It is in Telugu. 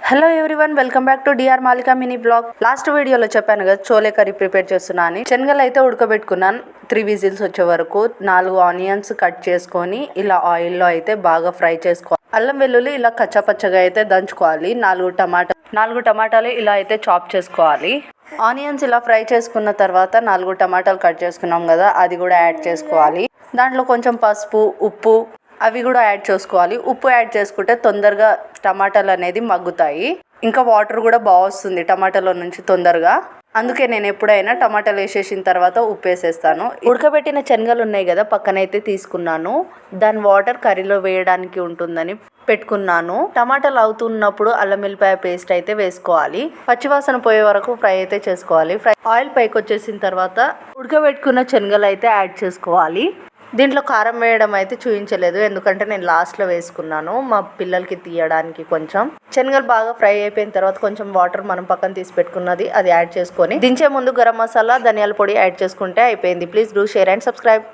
Hello everyone, welcome back to DR Malika mini blog. Last వీడియోలో చెప్పాను కదా చోలే కర్రీ ప్రిపేర్ చేస్తున్నా అని. శనగలు అయితే ఉడకబెట్టుకున్నాను 3 విజిల్స్ వచ్చే వరకు. 4 ఆనియన్స్ కట్ చేసుకొని ఇలా ఆయిల్లో అయితే బాగా ఫ్రై చేసుకోవాలి. అల్లం వెల్లుల్లి ఇలా కచ్చాపచ్చగా అయితే దంచుకోవాలి. 4 టమాటాలు ఇలా అయితే చాప్ చేసుకోవాలి. ఆనియన్స్ ఇలా ఫ్రై చేసుకున్న తర్వాత 4 టమాటాలు కట్ చేసుకున్నాం కదా, అది కూడా యాడ్ చేసుకోవాలి. దాంట్లో కొంచెం పసుపు, ఉప్పు అవి కూడా యాడ్ చేసుకోవాలి. ఉప్పు యాడ్ చేసుకుంటే తొందరగా టమాటాలు అనేది మగ్గుతాయి. ఇంకా వాటర్ కూడా బాగా వస్తుంది టమాటాలో నుంచి తొందరగా. అందుకే నేను ఎప్పుడైనా టమాటాలు వేసేసిన తర్వాత ఉప్పు వేసేస్తాను. ఉడకబెట్టిన శనగలు ఉన్నాయి కదా, పక్కనైతే తీసుకున్నాను. దాని వాటర్ కర్రీలో వేయడానికి ఉంటుందని పెట్టుకున్నాను. టమాటాలు అవుతున్నప్పుడు అల్లం వెల్లిపాయ పేస్ట్ అయితే వేసుకోవాలి. పచ్చివాసన పోయే వరకు ఫ్రై అయితే చేసుకోవాలి. ఆయిల్ పైకి వచ్చేసిన తర్వాత ఉడకబెట్టుకున్న శనగలు అయితే యాడ్ చేసుకోవాలి. దీంట్లో కారం వేయడం అయితే చూపించలేదు, ఎందుకంటే నేను లాస్ట్లో వేసుకున్నాను మా పిల్లలకి తీయడానికి. కొంచెం శనగలు బాగా ఫ్రై అయిపోయిన తర్వాత కొంచెం వాటర్ మనం పక్కన తీసి పెట్టుకున్నది అది యాడ్ చేసుకొని దించే ముందు గరం మసాలా, ధనియాల పొడి యాడ్ చేసుకుంటే అయిపోయింది. Please do share and subscribe.